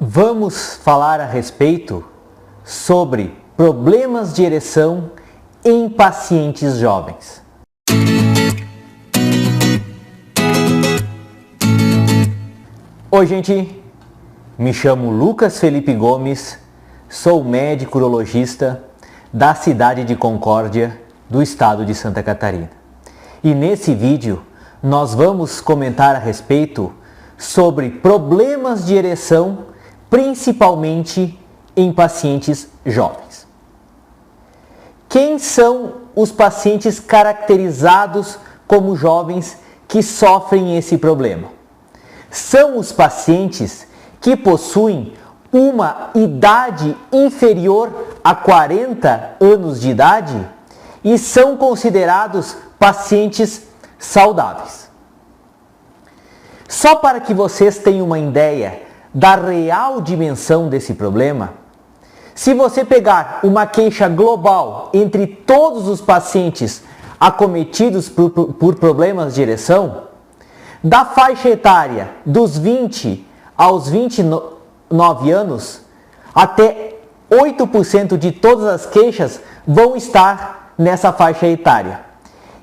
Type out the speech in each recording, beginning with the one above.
Vamos falar a respeito sobre problemas de ereção em pacientes jovens. Oi, gente, me chamo Lucas Felipe Gomes, sou médico urologista da cidade de Concórdia, do estado de Santa Catarina. E nesse vídeo nós vamos comentar a respeito sobre problemas de ereção, principalmente em pacientes jovens. Quem são os pacientes caracterizados como jovens que sofrem esse problema? São os pacientes que possuem uma idade inferior a 40 anos de idade e são considerados pacientes saudáveis. Só para que vocês tenham uma ideia da real dimensão desse problema, se você pegar uma queixa global entre todos os pacientes acometidos por problemas de ereção, da faixa etária dos 20 aos 29 anos, até 8% de todas as queixas vão estar nessa faixa etária.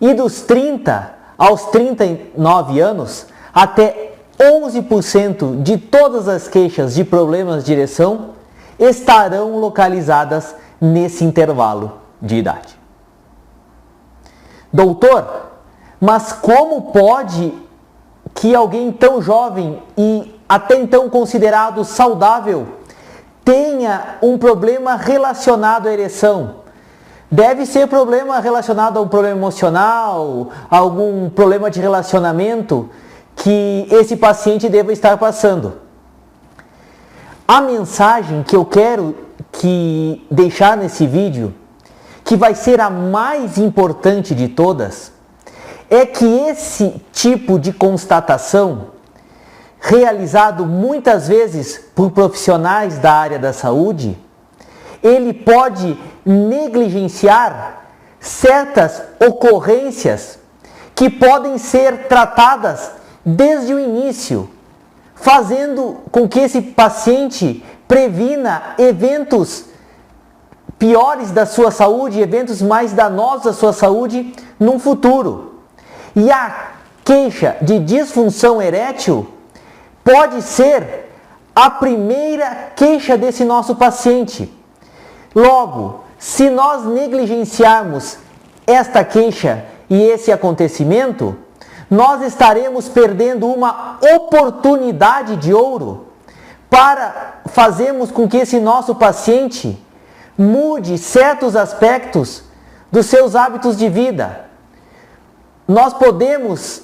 E dos 30 aos 39 anos, até 11% de todas as queixas de problemas de ereção estarão localizadas nesse intervalo de idade. Doutor, mas como pode que alguém tão jovem e até então considerado saudável tenha um problema relacionado à ereção? Deve ser problema relacionado a um problema emocional, algum problema de relacionamento que esse paciente deva estar passando. A mensagem que eu quero deixar nesse vídeo, que vai ser a mais importante de todas, é que esse tipo de constatação, realizado muitas vezes por profissionais da área da saúde, ele pode negligenciar certas ocorrências que podem ser tratadas desde o início, fazendo com que esse paciente previna eventos piores da sua saúde, eventos mais danosos da sua saúde no futuro. E a queixa de disfunção erétil pode ser a primeira queixa desse nosso paciente. Logo, se nós negligenciarmos esta queixa e esse acontecimento, nós estaremos perdendo uma oportunidade de ouro para fazermos com que esse nosso paciente mude certos aspectos dos seus hábitos de vida. Nós podemos,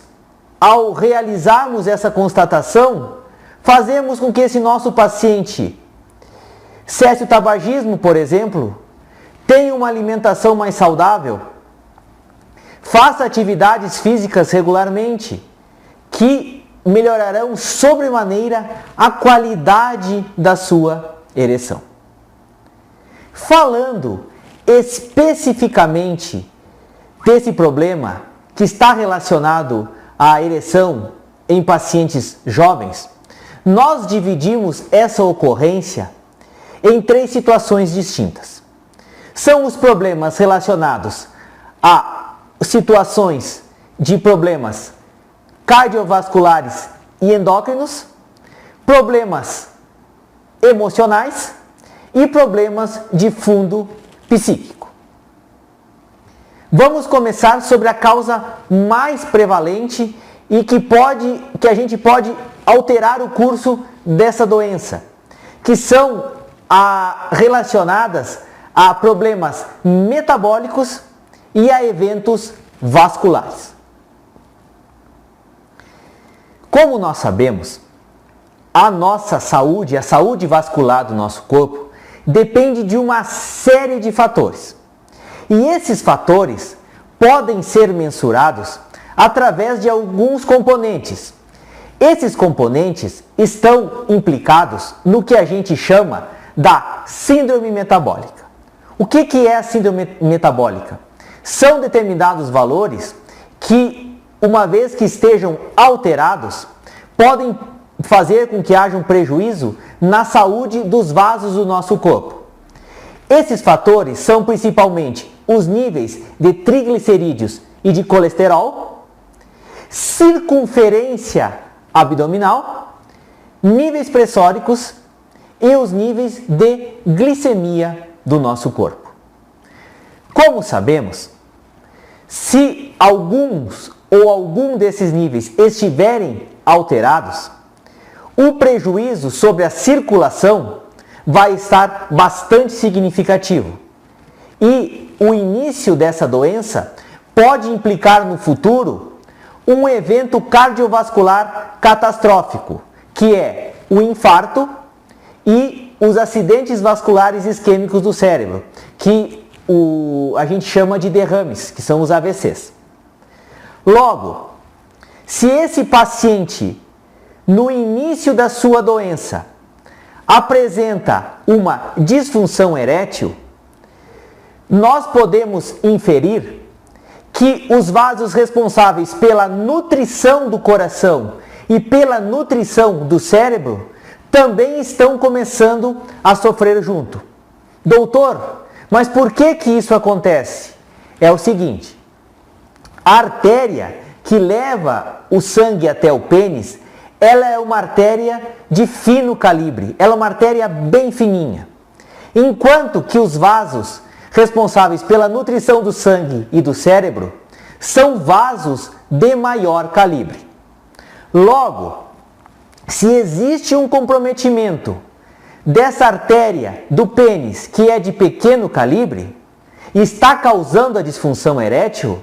ao realizarmos essa constatação, fazermos com que esse nosso paciente cesse o tabagismo, por exemplo, tenha uma alimentação mais saudável, faça atividades físicas regularmente, que melhorarão sobremaneira a qualidade da sua ereção. Falando especificamente desse problema que está relacionado à ereção em pacientes jovens, nós dividimos essa ocorrência em 3 situações distintas. São os problemas relacionados a situações de problemas cardiovasculares e endócrinos, problemas emocionais e problemas de fundo psíquico. Vamos começar sobre a causa mais prevalente e que a gente pode alterar o curso dessa doença, que são relacionadas a problemas metabólicos e a eventos vasculares. Como nós sabemos, a nossa saúde, a saúde vascular do nosso corpo, depende de uma série de fatores. E esses fatores podem ser mensurados através de alguns componentes. Esses componentes estão implicados no que a gente chama da síndrome metabólica. O que é a síndrome metabólica? São determinados valores que, uma vez que estejam alterados, podem fazer com que haja um prejuízo na saúde dos vasos do nosso corpo. Esses fatores são principalmente os níveis de triglicerídeos e de colesterol, circunferência abdominal, níveis pressóricos e os níveis de glicemia do nosso corpo. Como sabemos, se algum desses níveis estiverem alterados, o prejuízo sobre a circulação vai estar bastante significativo. E o início dessa doença pode implicar no futuro um evento cardiovascular catastrófico, que é o infarto e os acidentes vasculares isquêmicos do cérebro, que a gente chama de derrames, que são os AVCs. Logo, se esse paciente, no início da sua doença, apresenta uma disfunção erétil, nós podemos inferir que os vasos responsáveis pela nutrição do coração e pela nutrição do cérebro também estão começando a sofrer junto. Doutor, mas por que isso acontece? É o seguinte: a artéria que leva o sangue até o pênis, ela é uma artéria de fino calibre, ela é uma artéria bem fininha. Enquanto que os vasos responsáveis pela nutrição do sangue e do cérebro são vasos de maior calibre. Logo, se existe um comprometimento dessa artéria do pênis, que é de pequeno calibre, e está causando a disfunção erétil,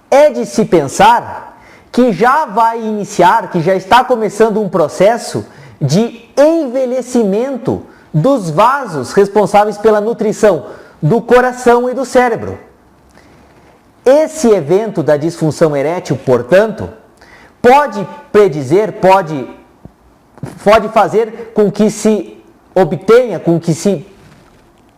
é de se pensar que já vai iniciar, que já está começando um processo de envelhecimento dos vasos responsáveis pela nutrição do coração e do cérebro. Esse evento da disfunção erétil, portanto, pode predizer, pode fazer com que se obtenha, com que se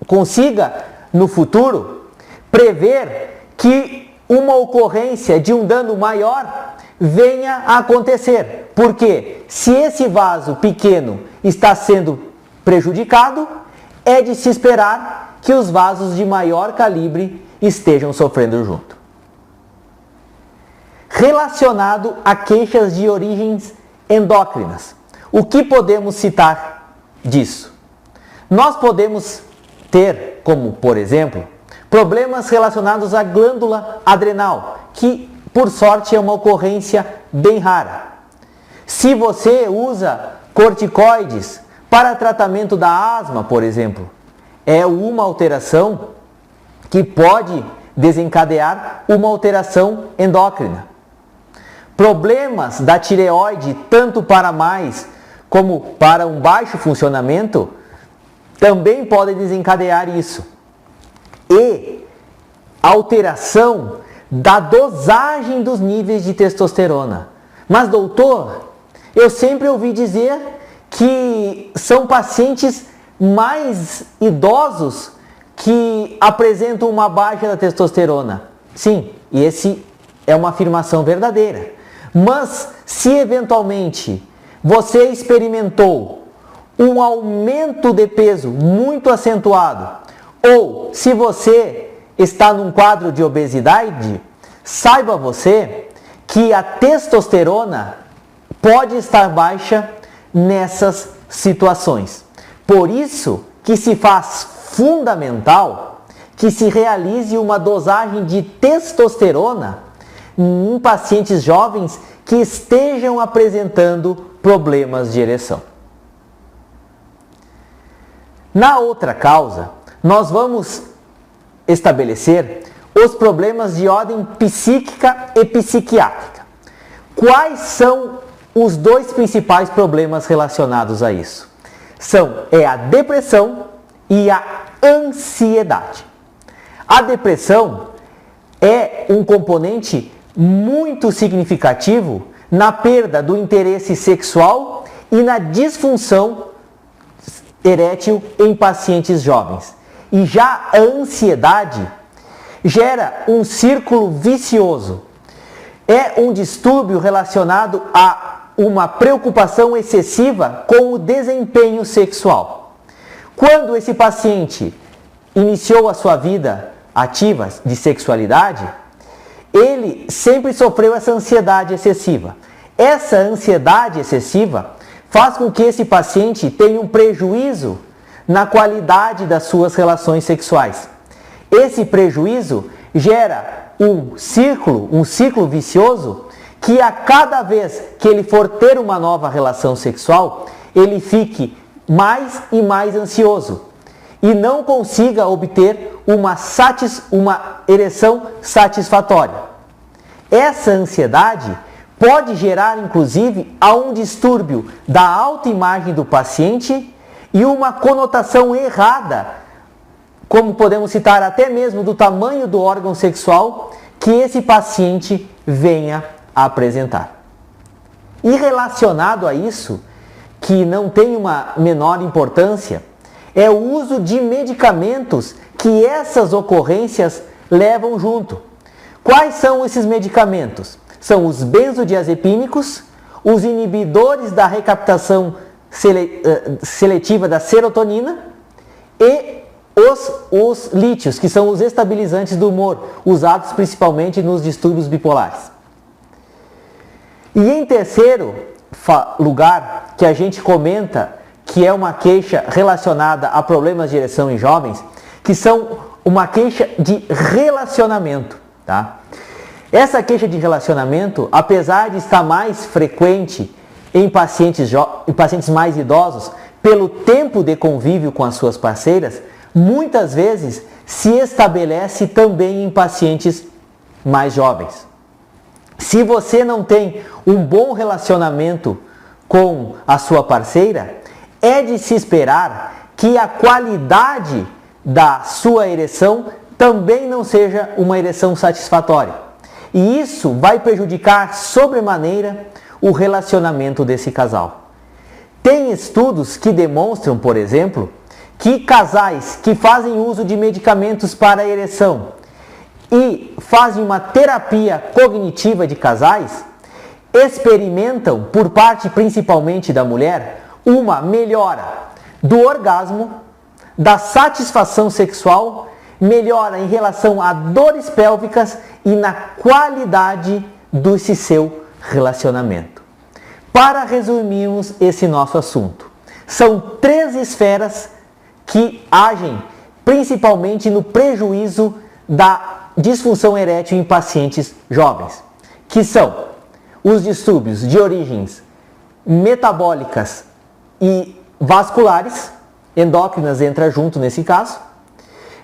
consiga no futuro prever que uma ocorrência de um dano maior venha a acontecer. Porque se esse vaso pequeno está sendo prejudicado, é de se esperar que os vasos de maior calibre estejam sofrendo junto. Relacionado a queixas de origens endócrinas, o que podemos citar disso? Nós podemos ter, como por exemplo, problemas relacionados à glândula adrenal, que por sorte é uma ocorrência bem rara. Se você usa corticoides para tratamento da asma, por exemplo, é uma alteração que pode desencadear uma alteração endócrina. Problemas da tireoide, tanto para mais como para um baixo funcionamento, também podem desencadear isso. E alteração da dosagem dos níveis de testosterona. Mas doutor, eu sempre ouvi dizer que são pacientes mais idosos que apresentam uma baixa da testosterona. Sim, e esse é uma afirmação verdadeira. Mas se eventualmente você experimentou um aumento de peso muito acentuado, ou se você está num quadro de obesidade, saiba você que a testosterona pode estar baixa nessas situações. Por isso que se faz fundamental que se realize uma dosagem de testosterona em pacientes jovens que estejam apresentando problemas de ereção. Na outra causa, nós vamos estabelecer os problemas de ordem psíquica e psiquiátrica. Quais são os dois principais problemas relacionados a isso? É a depressão e a ansiedade. A depressão é um componente muito significativo na perda do interesse sexual e na disfunção erétil em pacientes jovens. E já a ansiedade gera um círculo vicioso. É um distúrbio relacionado à uma preocupação excessiva com o desempenho sexual. Quando esse paciente iniciou a sua vida ativa de sexualidade, ele sempre sofreu essa ansiedade excessiva. Essa ansiedade excessiva faz com que esse paciente tenha um prejuízo na qualidade das suas relações sexuais. Esse prejuízo gera um ciclo vicioso que a cada vez que ele for ter uma nova relação sexual, ele fique mais e mais ansioso e não consiga obter uma ereção satisfatória. Essa ansiedade pode gerar, inclusive, a um distúrbio da autoimagem do paciente e uma conotação errada, como podemos citar até mesmo do tamanho do órgão sexual que esse paciente venha a apresentar. E relacionado a isso, que não tem uma menor importância, é o uso de medicamentos que essas ocorrências levam junto. Quais são esses medicamentos? São os benzodiazepínicos, os inibidores da recaptação seletiva da serotonina e os lítios, que são os estabilizantes do humor, usados principalmente nos distúrbios bipolares. E em terceiro lugar, que a gente comenta que é uma queixa relacionada a problemas de ereção em jovens, que são uma queixa de relacionamento, tá? Essa queixa de relacionamento, apesar de estar mais frequente em pacientes mais idosos, pelo tempo de convívio com as suas parceiras, muitas vezes se estabelece também em pacientes mais jovens. Se você não tem um bom relacionamento com a sua parceira, é de se esperar que a qualidade da sua ereção também não seja uma ereção satisfatória. E isso vai prejudicar sobremaneira o relacionamento desse casal. Tem estudos que demonstram, por exemplo, que casais que fazem uso de medicamentos para a ereção e fazem uma terapia cognitiva de casais, experimentam, por parte principalmente da mulher, uma melhora do orgasmo, da satisfação sexual, melhora em relação a dores pélvicas e na qualidade desse seu relacionamento. Para resumirmos esse nosso assunto, são 3 esferas que agem principalmente no prejuízo da disfunção erétil em pacientes jovens, que são os distúrbios de origens metabólicas e vasculares, endócrinas entra junto nesse caso,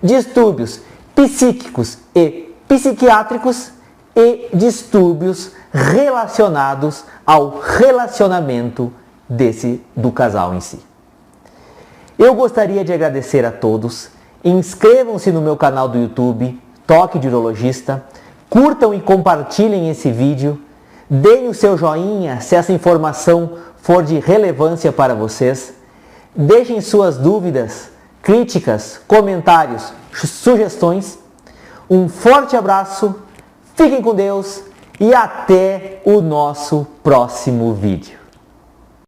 distúrbios psíquicos e psiquiátricos e distúrbios relacionados ao relacionamento do casal em si. Eu gostaria de agradecer a todos, inscrevam-se no meu canal do YouTube, Toque de Urologista, curtam e compartilhem esse vídeo, deem o seu joinha se essa informação for de relevância para vocês, deixem suas dúvidas, críticas, comentários, sugestões. Um forte abraço, fiquem com Deus e até o nosso próximo vídeo.